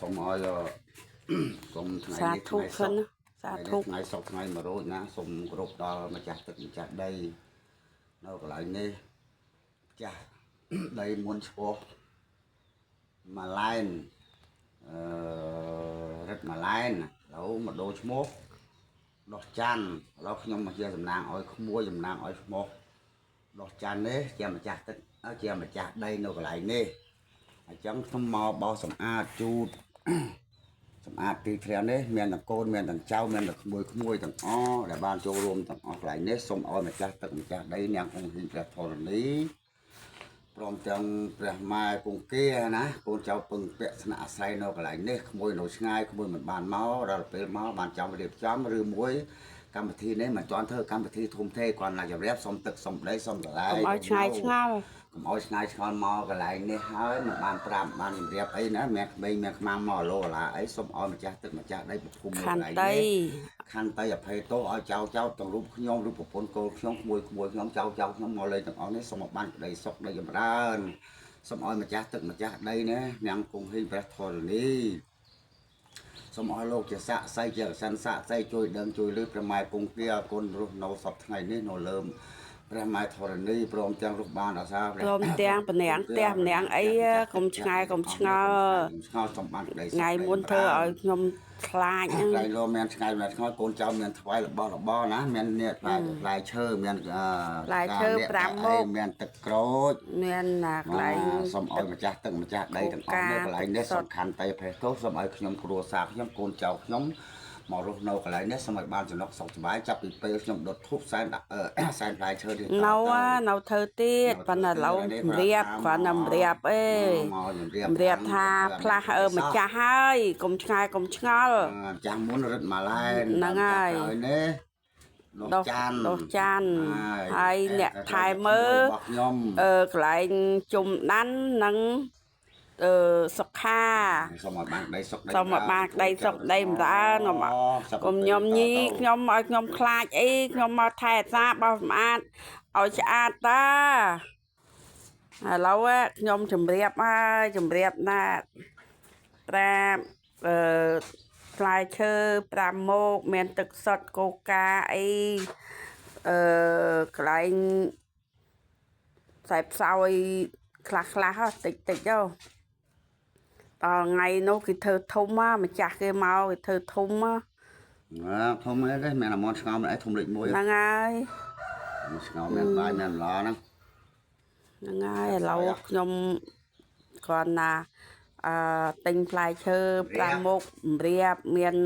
សូមឲ្យសូមថ្ងៃនេះថ្ងៃសុខថ្ងៃសុខថ្ងៃ100ណាសូមគោរពដល់ម្ចាស់ទឹកម្ចាស់ដីនៅកន្លែងនេះម្ចាស់ដីមុនឈ្មោះម៉ាឡែនរិទ្ធម៉ាឡែនឥឡូវមកដូរឈ្មោះដោះច័ន្ទឥឡូវខ្ញុំមកជាតំណាងឲ្យក្មួយតំណាងឲ្យឈ្មោះដោះច័ន្ទនេះជាម្ចាស់ទឹកជាម្ចាស់ដីនៅកន្លែងនេះអញ្ចឹងខ្ញុំមកបោសសម្អាតជូតសម្អាតទីធ្លានេះមានទាំងកូនមានទាំងចៅមានទាំងក្មួយទាំងអស់ដែលបានចូលរួមទាំងអស់កន្លែងនេះសូមឲ្យម្ចាស់ទឹកម្ចាស់ដីនាងគង់ហ៊ីព្រះធរណីព្រមទាំងព្រះម៉ែគង្គាណាកូនចៅពឹងពាក់ស្នាក់អាស្រ័យនៅកន្លែងនេះក្មួយនៅឆ្ងាយក្មួយមិនបានមកដល់ពេលមកបានចាំរៀបចំឬមួយកម្មវិធីនេះមិនទាន់ធ្វើកម្មវិធីធំទេគាត់ណាជម្រាបសុំទឹកសុំដីសុំបន្លែកុំឲ្យឆ្ងាយឆ្ងល់កុំឲ្យឆ្ងាយឆ្ងល់មកកន្លែងនេះហើយមិនបានប្រាប់បានជម្រាបអីណាមានក្មេងមានខ្មាំងមកឡូឡាអីសុំឲ្យម្ចាស់ទឹកម្ចាស់ដីប្រភូមិនៅកន្លែងនេះខន្តីអភ័យទោសឲ្យចៅទាំងរូបខ្ញុំឬប្រពន្ធកូនខ្ញុំក្មួយខ្ញុំចៅខ្ញុំមកលេងទាំងអស់នេះសូមបានក្តីសុខដីចម្រើនសូមឲ្យម្ចាស់ទឹកម្ចាស់ដីណានាងគង់ហ៊ីព្រះធរណីសូមឲ្យលោកជាស័ក្តិសិទ្ធិជាសិនស័ក្តិសិទ្ធិជួយដឹងជួយលឺព្រះម៉ែគង្គាគុណរស់នៅសពថ្ងៃនេះនៅលើព្រះម៉ែធរណីព្រមទាំងរស់បានអាសាព្រមទាំងម្នាក់ផ្ទះម្នាក់អីកុំឆ្ងាយកុំឆ្ងល់សំបានក្តីថ្ងៃមុនធ្វើឲ្យខ្ញុំខ្លាចហ្នឹងថ្ងៃលោមានឆ្ងាយម្នាក់ឆ្ងល់កូនចៅមានថ្វាយរបស់ណាមាននេះផ្លែឈើមានផ្លែឈើ5មុខមានទឹកក្រូចមានណាកន្លែងសូមឲ្យម្ចាស់ទឹកម្ចាស់ដីទាំងអស់នៅកន្លែងនេះសំខាន់តែប្រេះទោសសូមឲ្យខ្ញុំគ្រួសារខ្ញុំកូនចៅខ្ញុំមករស់នៅកន្លែងនេះសូមឲ្យបានចំណុកសុខសប្បាយចាប់ពីពេលខ្ញុំដុតធូបសែនផ្លែឈើទៀតនៅធ្វើទៀតប៉ុន្តែឥឡូវរៀបគ្រាន់តែរៀបអេរៀបថាផ្លាស់ម្ចាស់ហើយកុំឆ្ងាយកុំឆ្ងល់ចាស់មុនរិទ្ធម៉ាឡែនហ្នឹងហើយនេះដោះច័ន្ទហើយអ្នកថែមើលកន្លែងជុំដាន់និងសុខាសូមឲ្យបានដីសុខដីសូមឲ្យបានដីសុខដីម្រើកុំខ្ញុំញីខ្ញុំឲ្យខ្ញុំខ្លាចអីខ្ញុំមកថែអាសាបោសសម្អាតឲ្យស្អាតតាឥឡូវខ្ញុំជម្រាបហើយជម្រាបណាប្រាប់ផ្លែឈើ5មុខមានទឹកសុទ្ធកូកាអីកន្លែងខ្សែផ្សោយខ្លះតិចទៅដល់ថ្ងៃនោះគេធ្វើធំម្ចាស់គេមកគេធ្វើធំធំអីទេមានអាមនឆ្ងល់អីធំលេខ1ហ្នឹងហើយឆ្ងល់មានបាយមានឡហ្នឹងហើយឥឡូវខ្ញុំគ្រាន់ណាទិញផ្លែឈើ5មុខរៀបមាន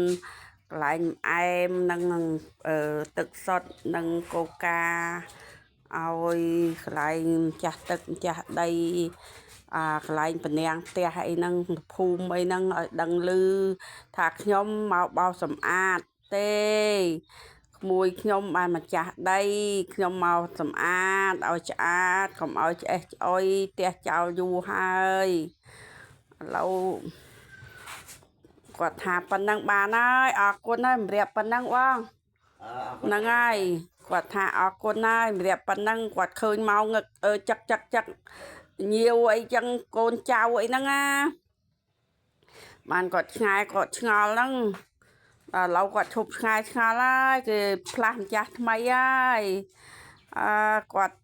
កន្លែងអែមនិងទឹកសុទ្ធនិងកូកាឲ្យកន្លែងម្ចាស់ទឹកម្ចាស់ដីកន្លែងពនាងផ្ទះអីហ្នឹងភូមិអីហ្នឹងឲ្យដឹងឮថាខ្ញុំមកបោសសម្អាតទេក្មួយខ្ញុំបានម្ចាស់ដីខ្ញុំមកសម្អាតឲ្យស្អាតកុំឲ្យឆ្អេះឆ្អុយផ្ទះចោលយូរហើយឥឡូវគាត់ថាប៉ុណ្ណឹងបានហើយអរគុណហើយម្រាបប៉ុណ្ណឹងបងហ្នឹងហើយគាត់ថាអរគុណហើយម្រាបប៉ុណ្ណឹងគាត់ឃើញមកងឹកចឹកញៀវអីចឹងកូនចៅអីហ្នឹងណាបានគាត់ឆ្ងាយគាត់ឆ្ងល់ហ្នឹងដល់ឥឡូវគាត់ឈប់ឆ្ងាយឆ្ងល់ហើយគេផ្លាស់ម្ចាស់ថ្មីហើយគាត់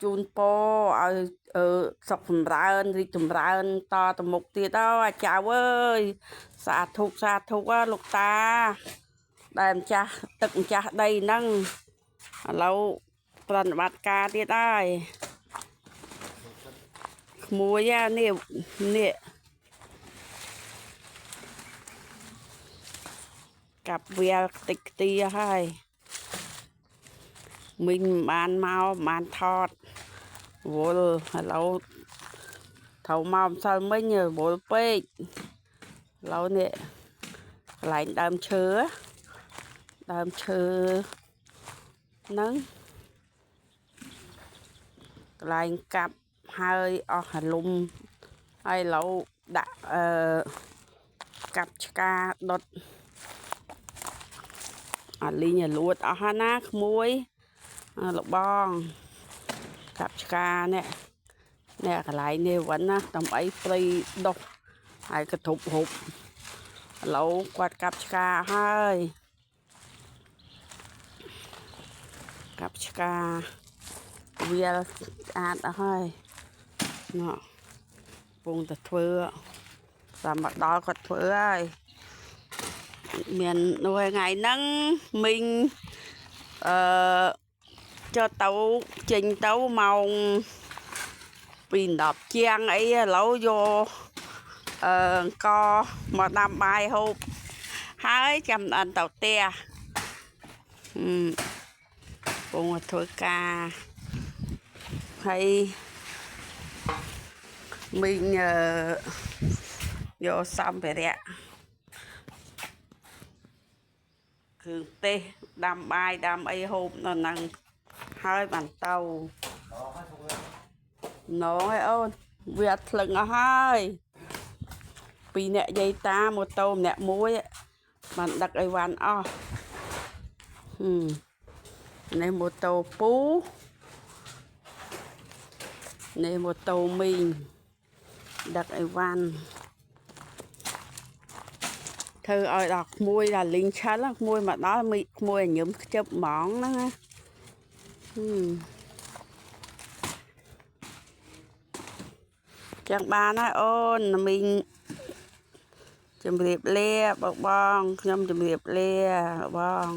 ជូនពរឲ្យសុខចម្រើនរីកចម្រើនតទៅមុខទៀតអាចៅអើយសាធុលោកតាដែលម្ចាស់ទឹកម្ចាស់ដីហ្នឹងឥឡូវប្រតិបត្តិការទៀតហើយក្មួយនេះកាប់វាលតិចខ្ទីហើយមីងបានមកបានថតវល់ឥឡូវត្រូវមកម្សិលមិញវល់ពេកឥឡូវនេះកន្លែងដើមឈើហ្នឹងកន្លែងកាប់ហើយអស់រលំហើយឥឡូវដាក់កាប់ឆ្កាដុតលីងលួតអស់ហើយណាក្មួយលបងកាប់ឆ្កានេះកន្លែងនេះវិញណាតំអីព្រៃដុះ ហើយក៏ធប់ហូបឥឡូវគាត់កាប់ឆ្កាហើយកាប់ឆ្កាវាលស្អាតអស់ហើយណ៎ពងតែធ្វើតាមមកដល់គាត់ធ្វើហើយមាននោះថ្ងៃហ្នឹងមីងចូលទៅចេញទៅម៉ោង2:10ជាងអីឥឡូវយកអង្គមកដាំបាយហូបហើយចាំអត់ទៅផ្ទះពងធ្វើការហើយមីងយកសម្ភារៈគឺទេសដាំបាយដាំអីហូបនៅហ្នឹងហើយបានទៅណងហើយអូនវាអត់ថ្លឹងអស់ហើយពីរអ្នកយាយតាម៉ូតូម្នាក់មួយបានដឹកអីវ៉ាន់អស់នេះម៉ូតូពូនេះម៉ូតូមីងដឹកអីវ៉ាន់ធ្វើឲ្យដល់ក្មួយដល់លីងឆិលក្មួយមកដល់មីក្មួយញឹមខ្ជិបហ្មងហ្នឹងណាចឹងបានហើយអូនមីងជំរាបលាបងខ្ញុំជំរាបលាបង